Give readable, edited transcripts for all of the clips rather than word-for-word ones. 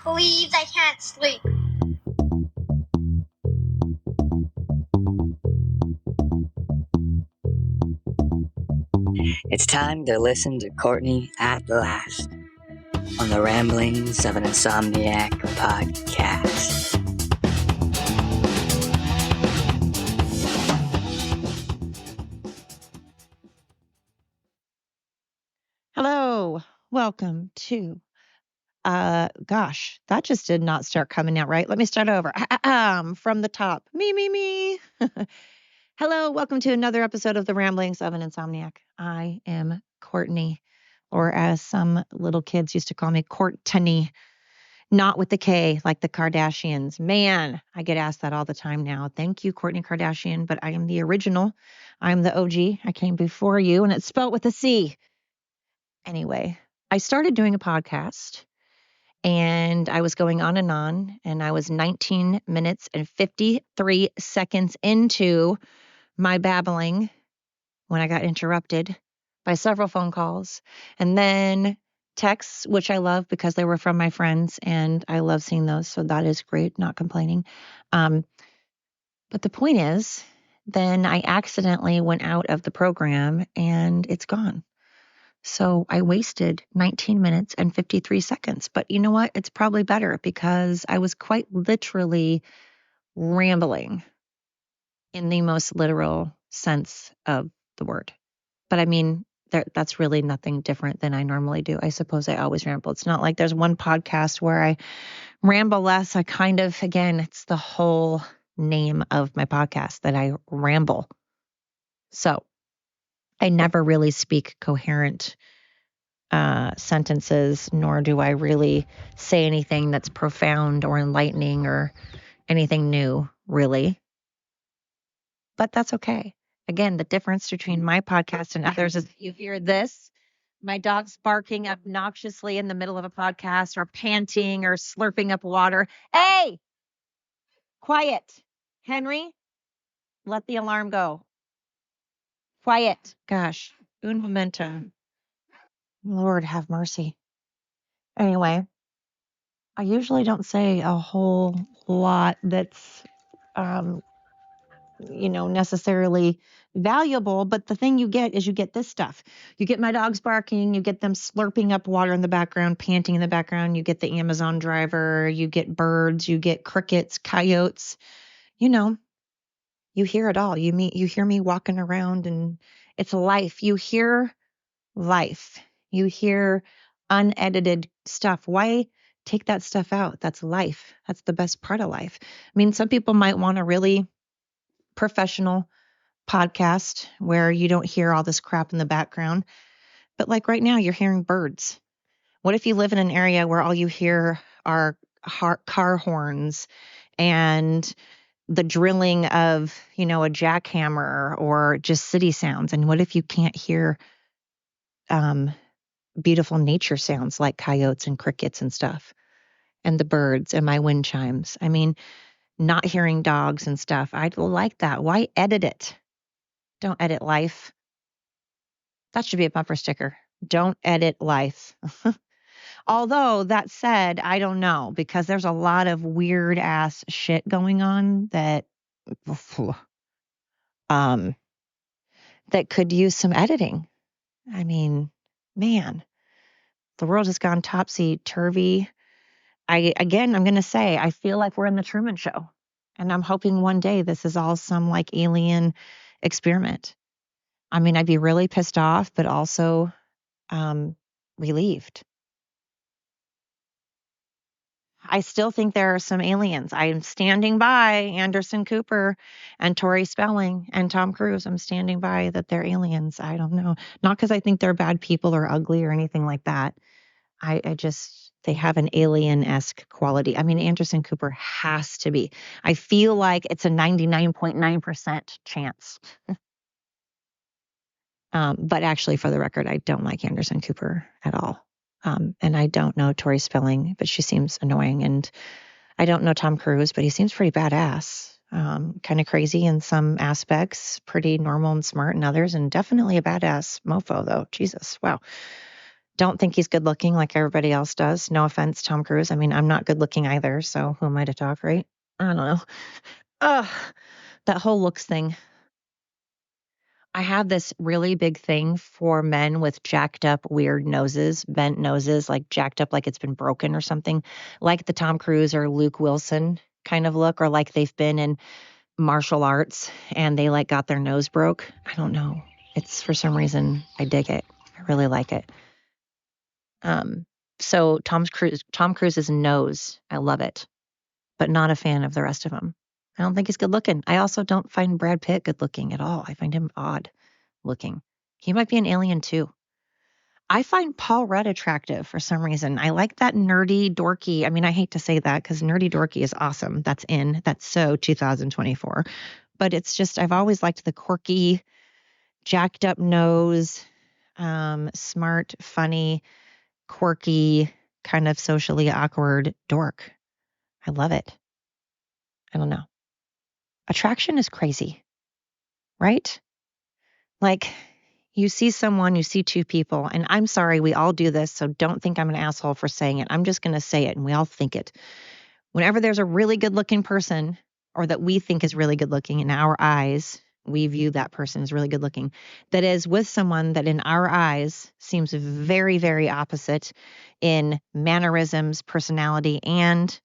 Please, I can't sleep. It's time to listen to Courtney at last on the Ramblings of an Insomniac podcast. Hello, welcome to, that just did not start coming out right. Let me start over. From the top. Me. Hello, welcome to another episode of the Ramblings of an Insomniac. I am Courtney, or as some little kids used to call me, Courtney, not with the K, like the Kardashians. Man, I get asked that all the time now. Thank you, Kourtney Kardashian, but I am the original. I'm the OG. I came before you, and it's spelled with a C. Anyway, I started doing a podcast and I was going on, and I was 19 minutes and 53 seconds into my babbling when I got interrupted by several phone calls and then texts, which I love because they were from my friends and I love seeing those. So that is great, not complaining. But the point is, then I accidentally went out of the program and it's gone. So I wasted 19 minutes and 53 seconds. But you know what? It's probably better because I was quite literally rambling in the most literal sense of the word. But I mean, that's really nothing different than I normally do. I suppose I always ramble. It's not like there's one podcast where I ramble less. I kind of, again, it's the whole name of my podcast that I ramble. So I never really speak coherent sentences, nor do I really say anything that's profound or enlightening or anything new, really. But that's okay. Again, the difference between my podcast and others is you hear this, my dog's barking obnoxiously in the middle of a podcast or panting or slurping up water. Hey, quiet. Henry, let the alarm go. Quiet. Gosh, un momento. Lord have mercy. Anyway, I usually don't say a whole lot that's, necessarily valuable. But the thing you get is you get this stuff. You get my dogs barking. You get them slurping up water in the background, panting in the background. You get the Amazon driver. You get birds. You get crickets, coyotes. You hear it all. You hear me walking around, and it's life. You hear life. You hear unedited stuff. Why take that stuff out? That's life. That's the best part of life. I mean, some people might want a really professional podcast where you don't hear all this crap in the background. But like right now, you're hearing birds. What if you live in an area where all you hear are car horns and the drilling of, a jackhammer or just city sounds? And what if you can't hear beautiful nature sounds like coyotes and crickets and stuff, and the birds and my wind chimes? I mean, not hearing dogs and stuff. I like that. Why edit it? Don't edit life. That should be a bumper sticker. Don't edit life. Although that said, I don't know, because there's a lot of weird ass shit going on that that could use some editing. I mean, man, the world has gone topsy-turvy. I'm going to say, I feel like we're in the Truman Show. And I'm hoping one day this is all some like alien experiment. I mean, I'd be really pissed off, but also relieved. I still think there are some aliens. I am standing by Anderson Cooper and Tori Spelling and Tom Cruise. I'm standing by that they're aliens. I don't know. Not because I think they're bad people or ugly or anything like that. I just, they have an alien-esque quality. I mean, Anderson Cooper has to be. I feel like it's a 99.9% chance. But actually, for the record, I don't like Anderson Cooper at all. And I don't know Tori Spelling, but she seems annoying. And I don't know Tom Cruise, but he seems pretty badass. Kind of crazy in some aspects, pretty normal and smart in others, and definitely a badass mofo, though. Jesus, wow. Don't think he's good looking like everybody else does. No offense, Tom Cruise. I mean, I'm not good looking either, so who am I to talk, right? I don't know. Ugh, that whole looks thing. I have this really big thing for men with jacked up, weird noses, bent noses, like jacked up like it's been broken or something, like the Tom Cruise or Luke Wilson kind of look, or like they've been in martial arts and they like got their nose broke. I don't know. It's for some reason I dig it. I really like it. So Tom Cruise's nose, I love it, but not a fan of the rest of him. I don't think he's good looking. I also don't find Brad Pitt good looking at all. I find him odd looking. He might be an alien too. I find Paul Rudd attractive for some reason. I like that nerdy, dorky. I mean, I hate to say that because nerdy, dorky is awesome. That's in. That's so 2024. But it's just, I've always liked the quirky, jacked up nose, smart, funny, quirky, kind of socially awkward dork. I love it. I don't know. Attraction is crazy, right? Like you see someone, you see two people, and I'm sorry, we all do this, so don't think I'm an asshole for saying it. I'm just going to say it, and we all think it. Whenever there's a really good looking person, or that we think is really good looking in our eyes, we view that person as really good looking, that is with someone that in our eyes seems very, very opposite in mannerisms, personality, and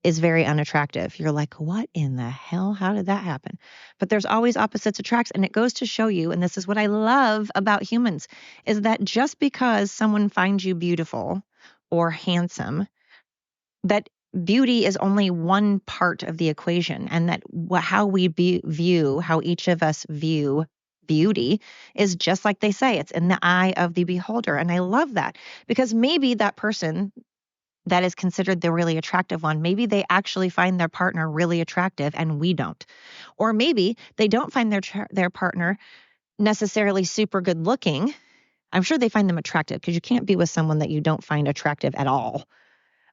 is very unattractive. You're like, what in the hell? How did that happen? But there's always opposites attract. And it goes to show you, and this is what I love about humans, is that just because someone finds you beautiful or handsome, that beauty is only one part of the equation. And that how we view, how each of us view beauty is just like they say, it's in the eye of the beholder. And I love that because maybe that person that is considered the really attractive one, maybe they actually find their partner really attractive and we don't. Or maybe they don't find their partner necessarily super good looking. I'm sure they find them attractive because you can't be with someone that you don't find attractive at all.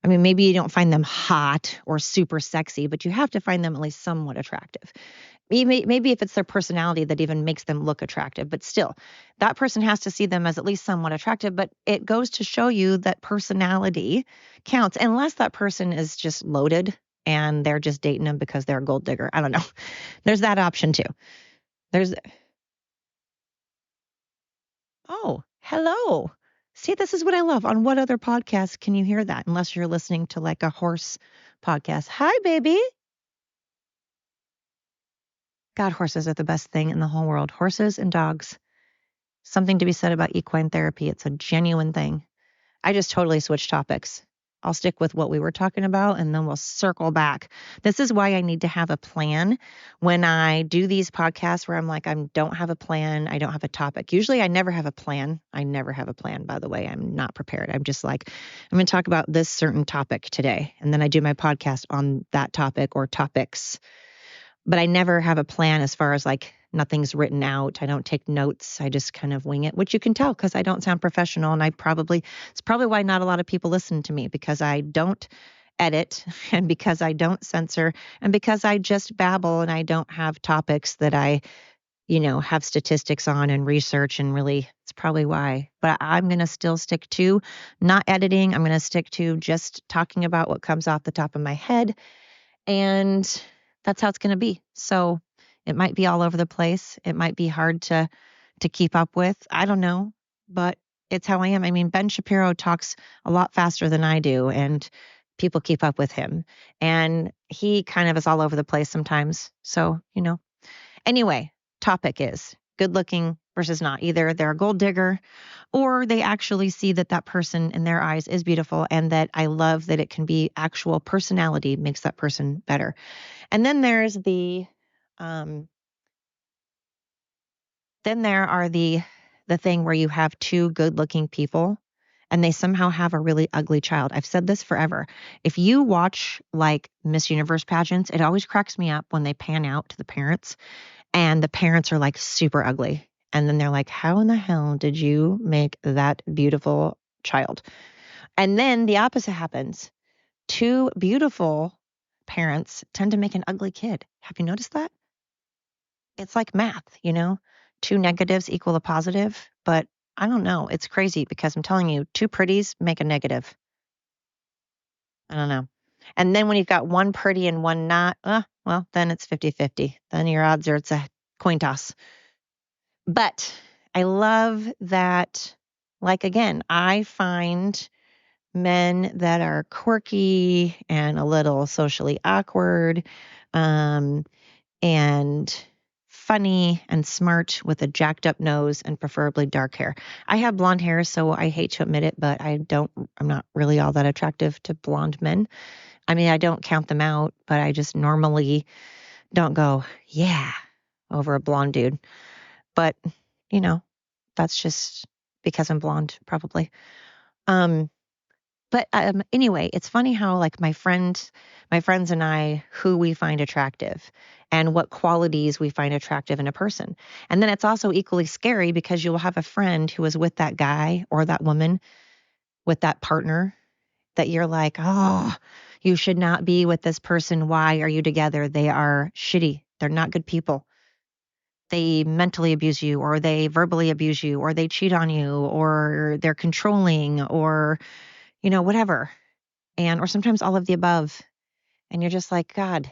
I mean, maybe you don't find them hot or super sexy, but you have to find them at least somewhat attractive. Maybe if it's their personality that even makes them look attractive, but still, that person has to see them as at least somewhat attractive. But it goes to show you that personality counts, unless that person is just loaded and they're just dating them because they're a gold digger. I don't know. There's that option too. There's, oh, hello. See, this is what I love. On what other podcast can you hear that unless you're listening to like a horse podcast? Hi, baby. God, horses are the best thing in the whole world. Horses and dogs. Something to be said about equine therapy. It's a genuine thing. I just totally switched topics. I'll stick with what we were talking about and then we'll circle back. This is why I need to have a plan when I do these podcasts where I'm like, I don't have a plan. I don't have a topic. Usually I never have a plan. I never have a plan, by the way. I'm not prepared. I'm just like, I'm going to talk about this certain topic today. And then I do my podcast on that topic or topics. But I never have a plan as far as like nothing's written out. I don't take notes. I just kind of wing it, which you can tell because I don't sound professional. And it's probably why not a lot of people listen to me because I don't edit and because I don't censor and because I just babble and I don't have topics that I, have statistics on and research and really it's probably why. But I'm going to still stick to not editing. I'm going to stick to just talking about what comes off the top of my head. And that's how it's going to be. So it might be all over the place. It might be hard to keep up with. I don't know, but it's how I am. I mean, Ben Shapiro talks a lot faster than I do, and people keep up with him. And he kind of is all over the place sometimes. So, Anyway, topic is good looking versus not. Either they're a gold digger or they actually see that that person in their eyes is beautiful and that I love that it can be actual personality makes that person better. And then there's then there are the thing where you have two good looking people and they somehow have a really ugly child. I've said this forever. If you watch like Miss Universe pageants, it always cracks me up when they pan out to the parents and the parents are like super ugly. And then they're like, how in the hell did you make that beautiful child? And then the opposite happens. Two beautiful parents tend to make an ugly kid. Have you noticed that? It's like math, two negatives equal a positive, but I don't know. It's crazy because I'm telling you, two pretties make a negative. I don't know. And then when you've got one pretty and one not, well, then it's 50-50. Then your odds are it's a coin toss. But I love that, like, again, I find men that are quirky and a little socially awkward, and funny and smart with a jacked up nose and preferably dark hair. I have blonde hair, so I hate to admit it, but I'm not really all that attractive to blonde men. I mean, I don't count them out, but I just normally don't go, yeah, over a blonde dude. But, you know, that's just because I'm blonde, probably. But anyway, it's funny how like my friends and I, who we find attractive and what qualities we find attractive in a person. And then it's also equally scary because you'll have a friend who is with that guy or that woman with that partner that you're like, oh, you should not be with this person. Why are you together? They are shitty. They're not good people. They mentally abuse you, or they verbally abuse you, or they cheat on you, or they're controlling, or, whatever. Or sometimes all of the above. And you're just like, God,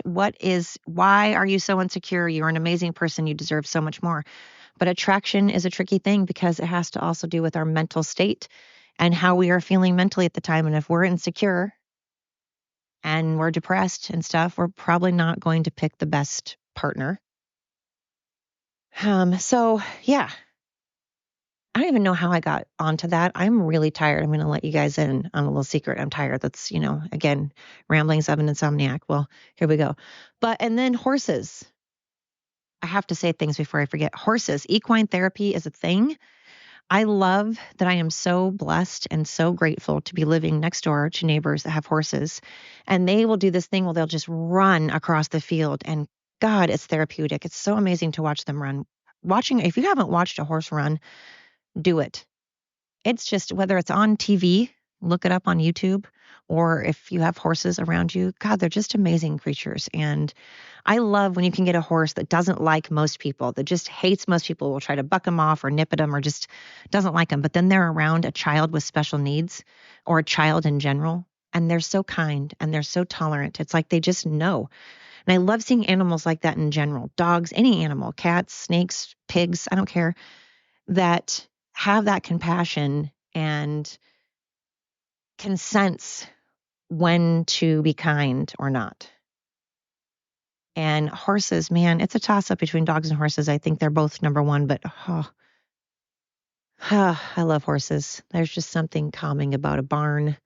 why are you so insecure? You're an amazing person. You deserve so much more. But attraction is a tricky thing because it has to also do with our mental state and how we are feeling mentally at the time. And if we're insecure and we're depressed and stuff, we're probably not going to pick the best partner. So yeah, I don't even know how I got onto that. I'm really tired. I'm going to let you guys in on a little secret. I'm tired. That's, again, ramblings of an insomniac. Well, here we go. And then horses. I have to say things before I forget. Horses, equine therapy is a thing. I love that I am so blessed and so grateful to be living next door to neighbors that have horses. And they will do this thing where they'll just run across the field. And God, it's therapeutic. It's so amazing to watch them run. If you haven't watched a horse run, do it. It's just whether it's on TV, look it up on YouTube, or if you have horses around you, God, they're just amazing creatures. And I love when you can get a horse that doesn't like most people, that just hates most people, will try to buck them off or nip at them or just doesn't like them. But then they're around a child with special needs or a child in general, and they're so kind and they're so tolerant. It's like they just know. And I love seeing animals like that in general. Dogs, any animal, cats, snakes, pigs, I don't care, that have that compassion and can sense when to be kind or not. And horses, man, it's a toss up between dogs and horses. I think they're both number one, but I love horses. There's just something calming about a barn,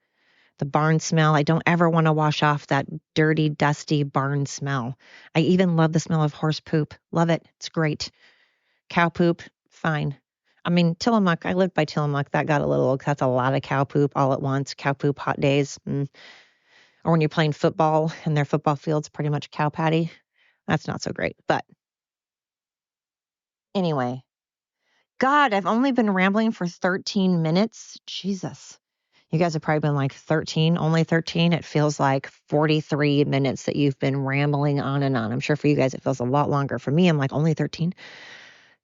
the barn smell. I don't ever want to wash off that dirty, dusty barn smell. I even love the smell of horse poop. Love it. It's great. Cow poop, fine. I mean, Tillamook, I lived by Tillamook. That got a little, that's a lot of cow poop all at once. Cow poop, hot days. Or when you're playing football and their football field's pretty much cow patty. That's not so great. But anyway, God, I've only been rambling for 13 minutes. Jesus. You guys have probably been like 13, only 13. It feels like 43 minutes that you've been rambling on and on. I'm sure for you guys, it feels a lot longer. For me, I'm like, only 13.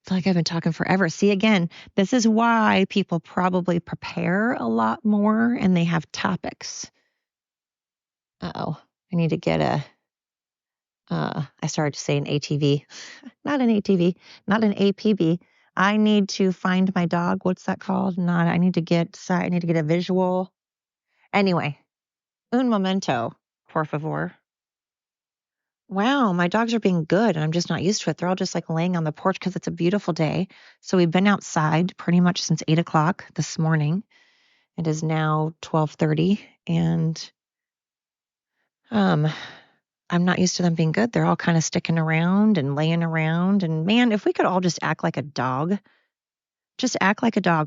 It's like I've been talking forever. See, again, this is why people probably prepare a lot more and they have topics. Uh-oh, I need to get I started to say an ATV, not an ATV, not an APB. I need to find my dog. What's that called? I need to get a visual. Anyway, un momento, por favor. Wow, my dogs are being good, and I'm just not used to it. They're all just like laying on the porch because it's a beautiful day. So we've been outside pretty much since 8 o'clock this morning. It is now 12:30, and I'm not used to them being good. They're all kind of sticking around and laying around. And man, if we could all just act like a dog,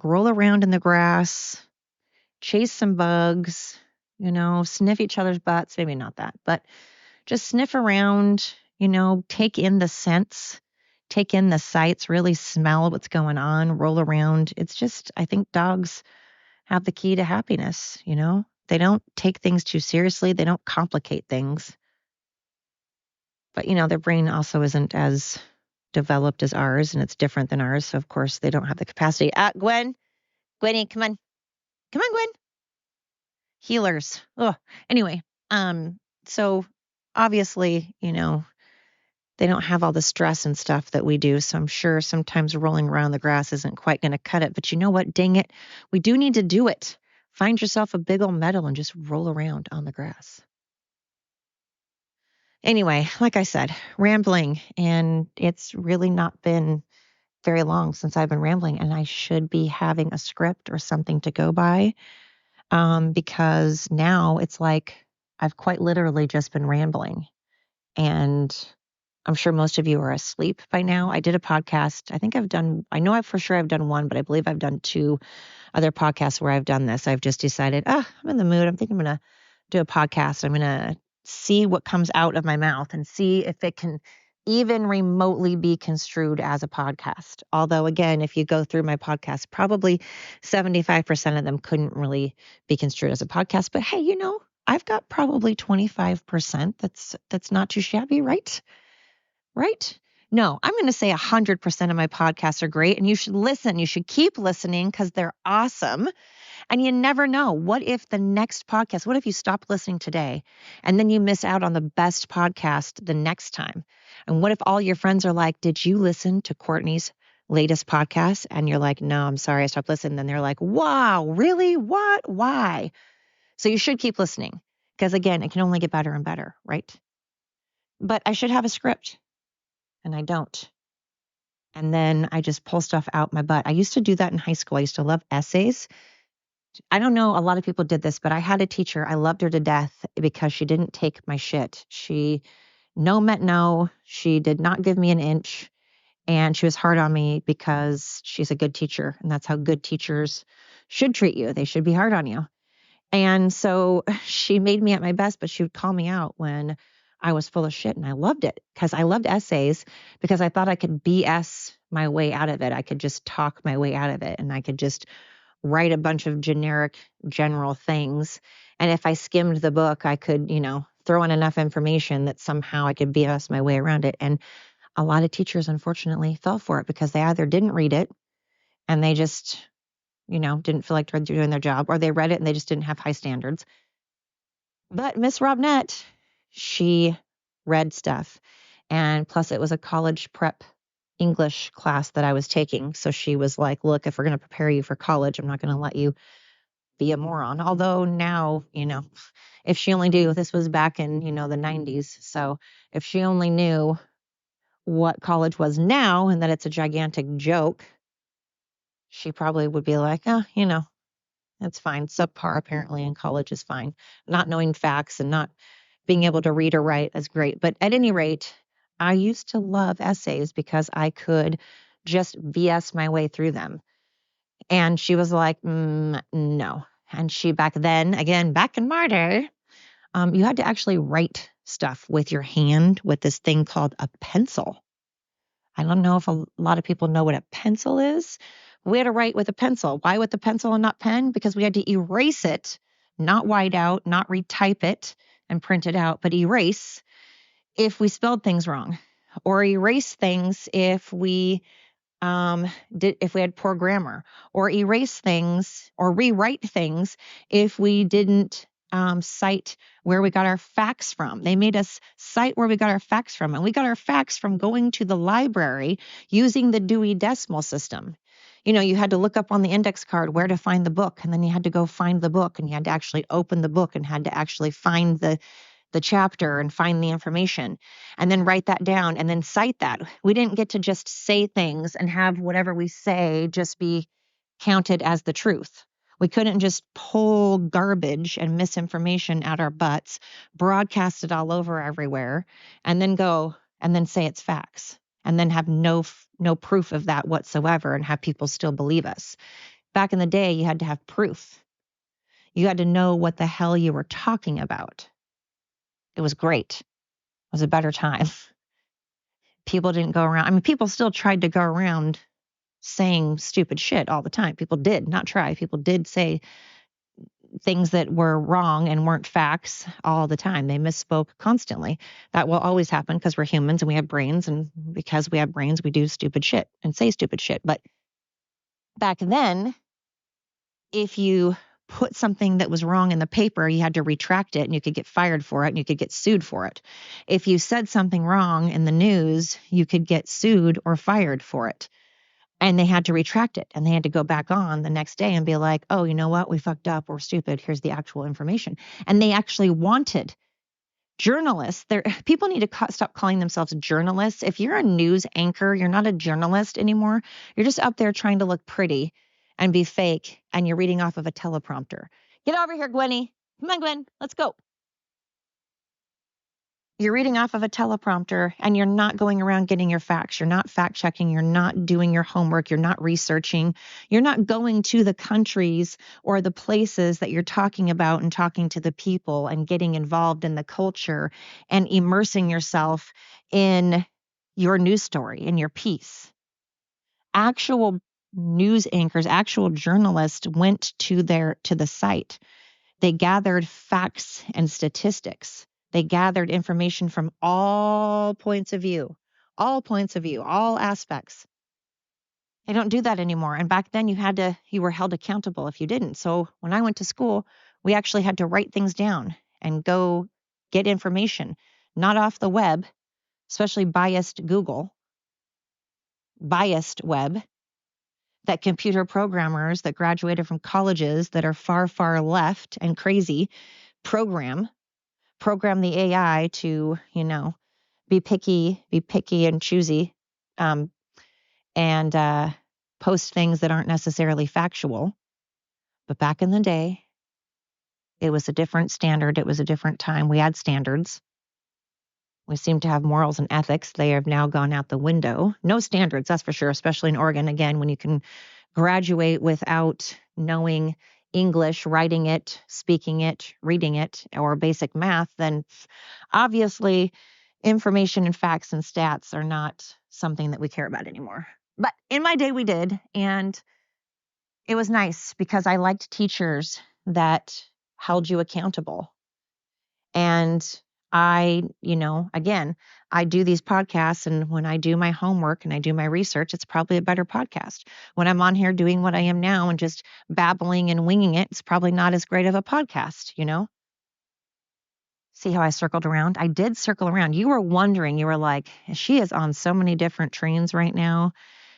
roll around in the grass, chase some bugs, sniff each other's butts. Maybe not that, but just sniff around, take in the scents, take in the sights, really smell what's going on, roll around. It's just, I think dogs have the key to happiness, They don't take things too seriously. They don't complicate things. But, their brain also isn't as developed as ours, and it's different than ours. So of course they don't have the capacity. Gwenny, come on. Come on, Gwen. Healers. Oh, anyway, so obviously, they don't have all the stress and stuff that we do. So I'm sure sometimes rolling around the grass isn't quite going to cut it. But you know what? Dang it. We do need to do it. Find yourself a big old meadow and just roll around on the grass. Anyway, like I said, rambling. And it's really not been very long since I've been rambling. And I should be having a script or something to go by. Because now it's like I've quite literally just been rambling. And I'm sure most of you are asleep by now. I did a podcast. I know for sure I've done one, but I believe I've done 2 other podcasts where I've done this. I've just decided, I'm in the mood. I'm thinking I'm going to do a podcast. I'm going to see what comes out of my mouth and see if it can even remotely be construed as a podcast. Although, again, if you go through my podcast, probably 75% of them couldn't really be construed as a podcast. But hey, I've got probably 25% that's not too shabby, right? Right? No, I'm going to say 100% of my podcasts are great, and you should listen. You should keep listening because they're awesome. And you never know. What if the next podcast, what if you stop listening today and then you miss out on the best podcast the next time? And what if all your friends are like, did you listen to Courtney's latest podcast? And you're like, no, I'm sorry, I stopped listening. Then they're like, wow, really? What? Why? So you should keep listening because, again, it can only get better and better, right? But I should have a script. And I don't. And then I just pull stuff out my butt. I used to do that in high school. I used to love essays. I don't know, a lot of people did this, but I had a teacher. I loved her to death because she didn't take my shit. No meant no. She did not give me an inch. And she was hard on me because she's a good teacher. And that's how good teachers should treat you. They should be hard on you. And so she made me at my best, but she would call me out when I was full of shit. And I loved it because I loved essays because I thought I could BS my way out of it. I could just talk my way out of it. And I could just write a bunch of generic, general things. And if I skimmed the book, I could, throw in enough information that somehow I could BS my way around it. And a lot of teachers, unfortunately, fell for it because they either didn't read it and they just didn't feel like they're doing their job, or they read it and they just didn't have high standards. But Miss Robnett, she read stuff. And plus it was a college prep English class that I was taking. So she was like, look, if we're going to prepare you for college, I'm not going to let you be a moron. Although now, if she only knew, this was back in, the 90s. So if she only knew what college was now and that it's a gigantic joke, she probably would be like, that's fine. Subpar apparently in college is fine. Not knowing facts and not being able to read or write is great. But at any rate, I used to love essays because I could just BS my way through them. And she was like, no. And she back then, again, back in my day, you had to actually write stuff with your hand with this thing called a pencil. I don't know if a lot of people know what a pencil is. We had to write with a pencil. Why with a pencil and not pen? Because we had to erase it, not white out, not retype it and print it out, but erase if we spelled things wrong, or erase things if we had poor grammar, or erase things or rewrite things if we didn't cite where we got our facts from. They made us cite where we got our facts from. And we got our facts from going to the library using the Dewey Decimal System. You had to look up on the index card where to find the book, and then you had to go find the book, and you had to actually open the book and had to actually find the chapter and find the information and then write that down and then cite that. We didn't get to just say things and have whatever we say just be counted as the truth. We couldn't just pull garbage and misinformation out our butts, broadcast it all over everywhere, and then go and then say it's facts and then have no proof of that whatsoever and have people still believe us. Back in the day, you had to have proof. You had to know what the hell you were talking about. It was great. It was a better time. People didn't go around. I mean, people still tried to go around saying stupid shit all the time. People did not try. People did say things that were wrong and weren't facts all the time. They misspoke constantly. That will always happen because we're humans and we have brains. And because we have brains, we do stupid shit and say stupid shit. But back then, if you put something that was wrong in the paper, you had to retract it and you could get fired for it and you could get sued for it. If you said something wrong in the news, you could get sued or fired for it. And they had to retract it and they had to go back on the next day and be like, oh, you know what? We fucked up. We're stupid. Here's the actual information. And they actually wanted journalists. People need to stop calling themselves journalists. If you're a news anchor, you're not a journalist anymore. You're just up there trying to look pretty and be fake. And you're reading off of a teleprompter. Get over here, Gwenny. Come on, Gwen. Let's go. You're reading off of a teleprompter and you're not going around getting your facts. You're not fact checking. You're not doing your homework. You're not researching. You're not going to the countries or the places that you're talking about and talking to the people and getting involved in the culture and immersing yourself in your news story, in your piece. Actual news anchors, actual journalists went to the site. They gathered facts and statistics. They gathered information from all points of view, all aspects. They don't do that anymore. And back then you were held accountable if you didn't. So when I went to school, we actually had to write things down and go get information, not off the web, especially biased web, that computer programmers that graduated from colleges that are far, far left and crazy program the AI to, be picky and choosy, and post things that aren't necessarily factual. But back in the day, it was a different standard. It was a different time. We had standards. We seem to have morals and ethics. They have now gone out the window. No standards, that's for sure, especially in Oregon. Again, when you can graduate without knowing English, writing it, speaking it, reading it, or basic math, then obviously information and facts and stats are not something that we care about anymore. But in my day, we did. And it was nice because I liked teachers that held you accountable. And again, I do these podcasts, and when I do my homework and I do my research, it's probably a better podcast. When I'm on here doing what I am now and just babbling and winging it, it's probably not as great of a podcast, See how I circled around? I did circle around. You were wondering, you were like, she is on so many different trains right now.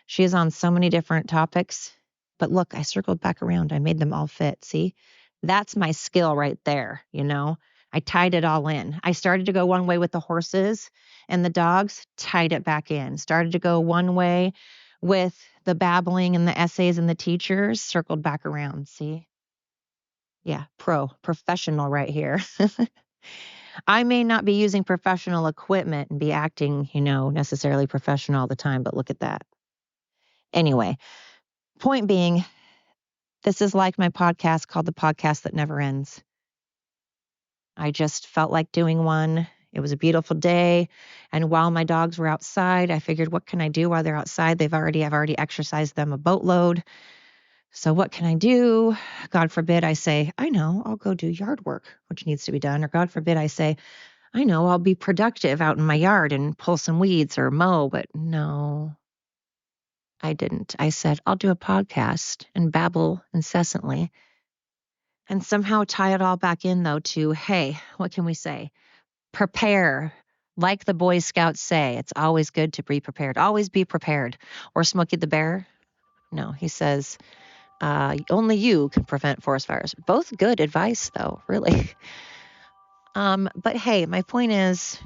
She is on so many different topics. But look, I circled back around. I made them all fit. See, that's my skill right there. I tied it all in. I started to go one way with the horses and the dogs, tied it back in. Started to go one way with the babbling and the essays and the teachers, circled back around. See? Yeah, professional right here. I may not be using professional equipment and be acting, necessarily professional all the time, but look at that. Anyway, point being, this is like my podcast called The Podcast That Never Ends. I just felt like doing one. It was a beautiful day. And while my dogs were outside, I figured, what can I do while they're outside? I've already exercised them a boatload. So what can I do? God forbid I say, I know, I'll go do yard work, which needs to be done. Or God forbid I say, I know, I'll be productive out in my yard and pull some weeds or mow. But no, I didn't. I said, I'll do a podcast and babble incessantly and somehow tie it all back in, though, to, hey, what can we say? Prepare. Like the Boy Scouts say, it's always good to be prepared. Always be prepared. Or Smokey the Bear. No, he says, only you can prevent forest fires. Both good advice, though, really. But hey, my point is,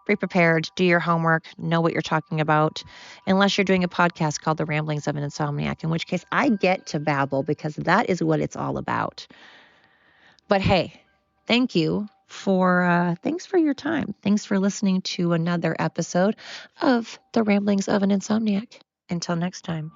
be prepared, do your homework, know what you're talking about, unless you're doing a podcast called The Ramblings of an Insomniac, in which case I get to babble because that is what it's all about. But hey, thanks for your time. Thanks for listening to another episode of The Ramblings of an Insomniac. Until next time.